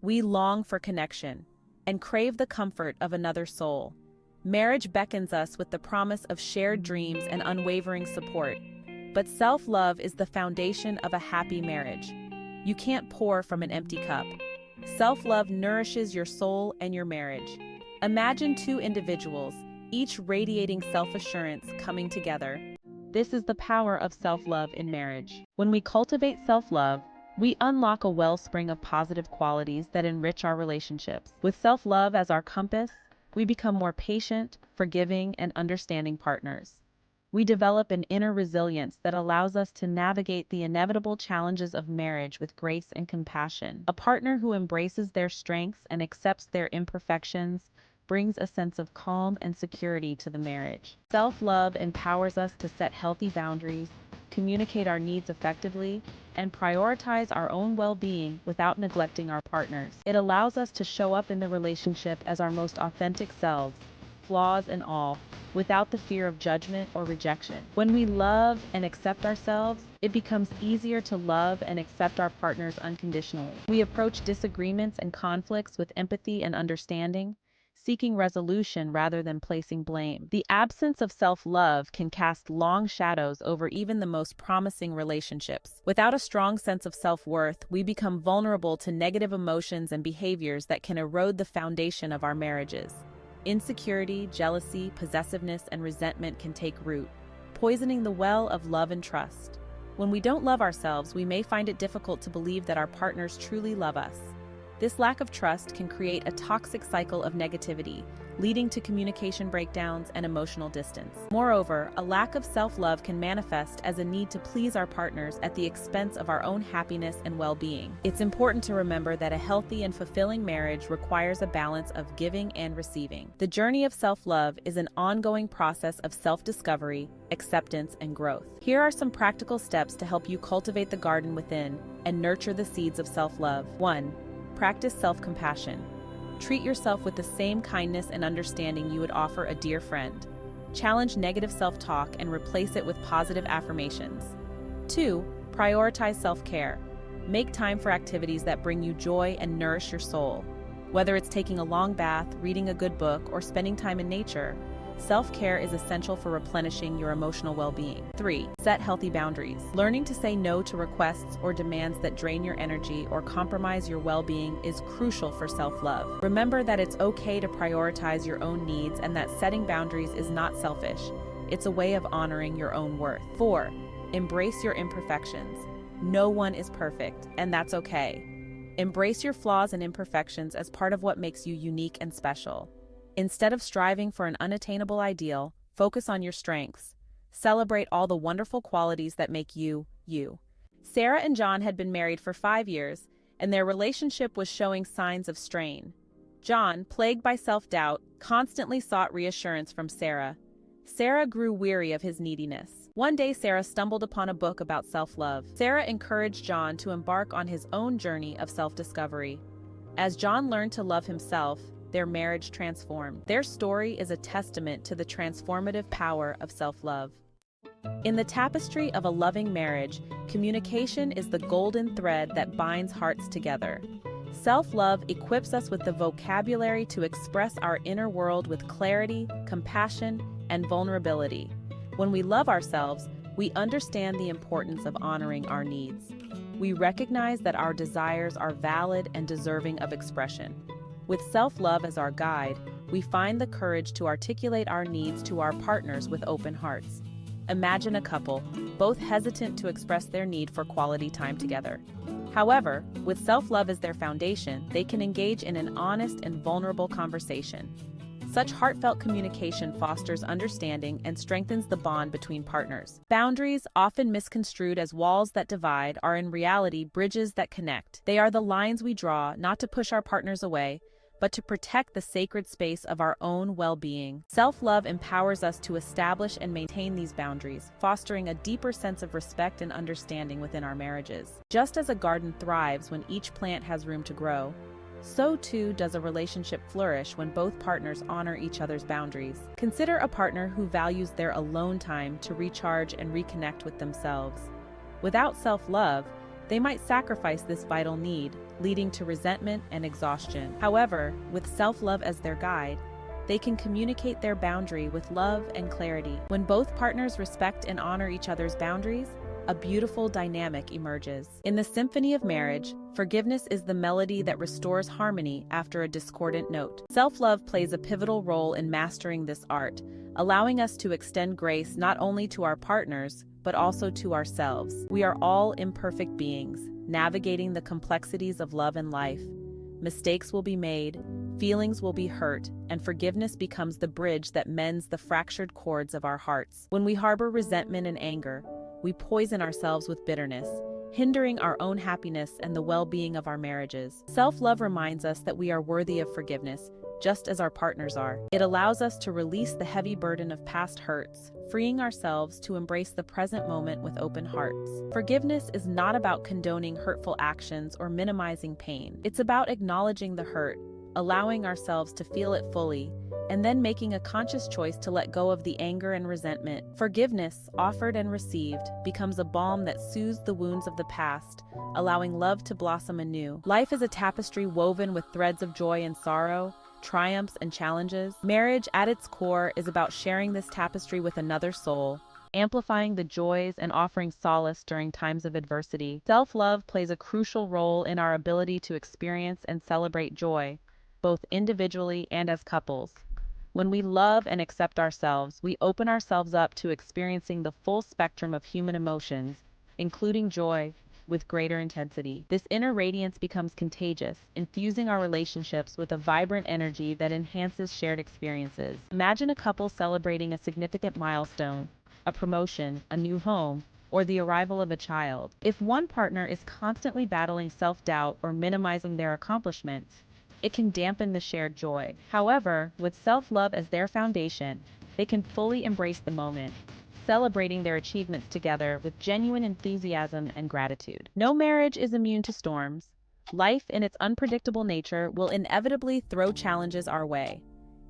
We long for connection and crave the comfort of another soul. Marriage beckons us with the promise of shared dreams and unwavering support. But self-love is the foundation of a happy marriage. You can't pour from an empty cup. Self-love nourishes your soul and your marriage. Imagine two individuals, each radiating self-assurance, coming together. This is the power of self-love in marriage. When we cultivate self-love, we unlock a wellspring of positive qualities that enrich our relationships. With self-love as our compass, we become more patient, forgiving, and understanding partners. We develop an inner resilience that allows us to navigate the inevitable challenges of marriage with grace and compassion. A partner who embraces their strengths and accepts their imperfections brings a sense of calm and security to the marriage. Self-love empowers us to set healthy boundaries, communicate our needs effectively, and prioritize our own well-being without neglecting our partners. It allows us to show up in the relationship as our most authentic selves, flaws and all, without the fear of judgment or rejection. When we love and accept ourselves, it becomes easier to love and accept our partners unconditionally. We approach disagreements and conflicts with empathy and understanding, seeking resolution rather than placing blame. The absence of self-love can cast long shadows over even the most promising relationships. Without a strong sense of self-worth, we become vulnerable to negative emotions and behaviors that can erode the foundation of our marriages. Insecurity, jealousy, possessiveness, and resentment can take root, poisoning the well of love and trust. When we don't love ourselves, we may find it difficult to believe that our partners truly love us. This lack of trust can create a toxic cycle of negativity, leading to communication breakdowns and emotional distance. Moreover, a lack of self-love can manifest as a need to please our partners at the expense of our own happiness and well-being. It's important to remember that a healthy and fulfilling marriage requires a balance of giving and receiving. The journey of self-love is an ongoing process of self-discovery, acceptance, and growth. Here are some practical steps to help you cultivate the garden within and nurture the seeds of self-love. 1. Practice self-compassion. Treat yourself with the same kindness and understanding you would offer a dear friend. Challenge negative self-talk and replace it with positive affirmations. 2. Prioritize self-care. Make time for activities that bring you joy and nourish your soul. Whether it's taking a long bath, reading a good book, or spending time in nature, self-care is essential for replenishing your emotional well-being. 3. Set healthy boundaries. Learning to say no to requests or demands that drain your energy or compromise your well-being is crucial for self-love. Remember that it's okay to prioritize your own needs and that setting boundaries is not selfish. It's a way of honoring your own worth. 4. Embrace your imperfections. No one is perfect, and that's okay. Embrace your flaws and imperfections as part of what makes you unique and special. Instead of striving for an unattainable ideal, focus on your strengths. Celebrate all the wonderful qualities that make you, you. Sarah and John had been married for 5 years, and their relationship was showing signs of strain. John, plagued by self-doubt, constantly sought reassurance from Sarah. Sarah grew weary of his neediness. One day, Sarah stumbled upon a book about self-love. Sarah encouraged John to embark on his own journey of self-discovery. As John learned to love himself, their marriage transformed. Their story is a testament to the transformative power of self-love. In the tapestry of a loving marriage, communication is the golden thread that binds hearts together. Self-love equips us with the vocabulary to express our inner world with clarity, compassion, and vulnerability. When we love ourselves, we understand the importance of honoring our needs. We recognize that our desires are valid and deserving of expression. With self-love as our guide, we find the courage to articulate our needs to our partners with open hearts. Imagine a couple, both hesitant to express their need for quality time together. However, with self-love as their foundation, they can engage in an honest and vulnerable conversation. Such heartfelt communication fosters understanding and strengthens the bond between partners. Boundaries, often misconstrued as walls that divide, are in reality bridges that connect. They are the lines we draw, not to push our partners away, but to protect the sacred space of our own well-being. Self-love empowers us to establish and maintain these boundaries, fostering a deeper sense of respect and understanding within our marriages. Just as a garden thrives when each plant has room to grow, so too does a relationship flourish when both partners honor each other's boundaries. Consider a partner who values their alone time to recharge and reconnect with themselves. Without self-love, they might sacrifice this vital need, leading to resentment and exhaustion. However, with self-love as their guide, they can communicate their boundary with love and clarity. When both partners respect and honor each other's boundaries, a beautiful dynamic emerges. In the symphony of marriage, forgiveness is the melody that restores harmony after a discordant note. Self-love plays a pivotal role in mastering this art, allowing us to extend grace not only to our partners, but also to ourselves. We are all imperfect beings, navigating the complexities of love and life. Mistakes will be made, feelings will be hurt, and forgiveness becomes the bridge that mends the fractured chords of our hearts. When we harbor resentment and anger, we poison ourselves with bitterness, hindering our own happiness and the well-being of our marriages. Self-love reminds us that we are worthy of forgiveness, just as our partners are. It allows us to release the heavy burden of past hurts, freeing ourselves to embrace the present moment with open hearts. Forgiveness is not about condoning hurtful actions or minimizing pain. It's about acknowledging the hurt, allowing ourselves to feel it fully, and then making a conscious choice to let go of the anger and resentment. Forgiveness, offered and received, becomes a balm that soothes the wounds of the past, allowing love to blossom anew. Life is a tapestry woven with threads of joy and sorrow, triumphs and challenges. Marriage, at its core, is about sharing this tapestry with another soul, amplifying the joys and offering solace during times of adversity. Self-love plays a crucial role in our ability to experience and celebrate joy, both individually and as couples. When we love and accept ourselves, we open ourselves up to experiencing the full spectrum of human emotions, including joy, with greater intensity. This inner radiance becomes contagious, infusing our relationships with a vibrant energy that enhances shared experiences. Imagine a couple celebrating a significant milestone, a promotion, a new home, or the arrival of a child. If one partner is constantly battling self-doubt or minimizing their accomplishments, it can dampen the shared joy. However, with self-love as their foundation, they can fully embrace the moment, celebrating their achievements together with genuine enthusiasm and gratitude. No marriage is immune to storms. Life, in its unpredictable nature, will inevitably throw challenges our way.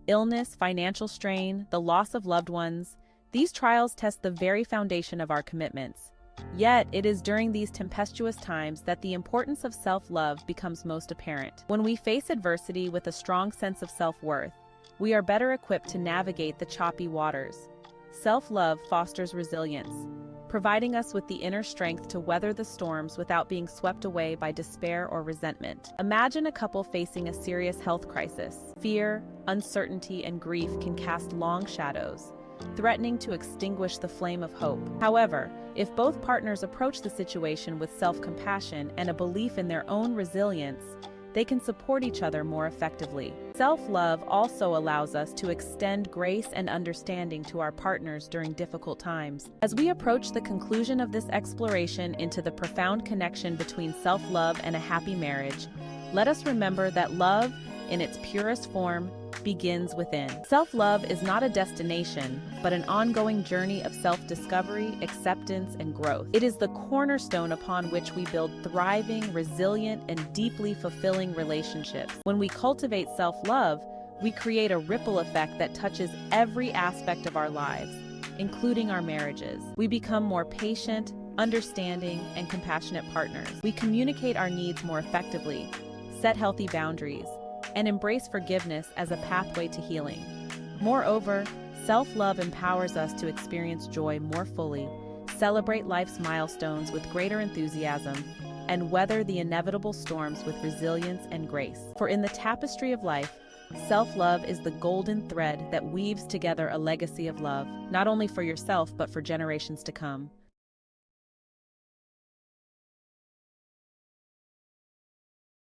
Illness, financial strain, the loss of loved ones, these trials test the very foundation of our commitments. Yet, it is during these tempestuous times that the importance of self-love becomes most apparent. When we face adversity with a strong sense of self-worth, we are better equipped to navigate the choppy waters. Self-love fosters resilience, providing us with the inner strength to weather the storms without being swept away by despair or resentment. Imagine a couple facing a serious health crisis. Fear, uncertainty, and grief can cast long shadows, threatening to extinguish the flame of hope. However, if both partners approach the situation with self-compassion and a belief in their own resilience, they can support each other more effectively. Self-love also allows us to extend grace and understanding to our partners during difficult times. As we approach the conclusion of this exploration into the profound connection between self-love and a happy marriage, let us remember that love, in its purest form, begins within. Self-love is not a destination, but an ongoing journey of self-discovery, acceptance, and growth. It is the cornerstone upon which we build thriving, resilient, and deeply fulfilling relationships. When we cultivate self-love, we create a ripple effect that touches every aspect of our lives, including our marriages. We become more patient, understanding, and compassionate partners. We communicate our needs more effectively, set healthy boundaries, and embrace forgiveness as a pathway to healing. Moreover, self-love empowers us to experience joy more fully, celebrate life's milestones with greater enthusiasm, and weather the inevitable storms with resilience and grace. For in the tapestry of life, self-love is the golden thread that weaves together a legacy of love, not only for yourself but for generations to come.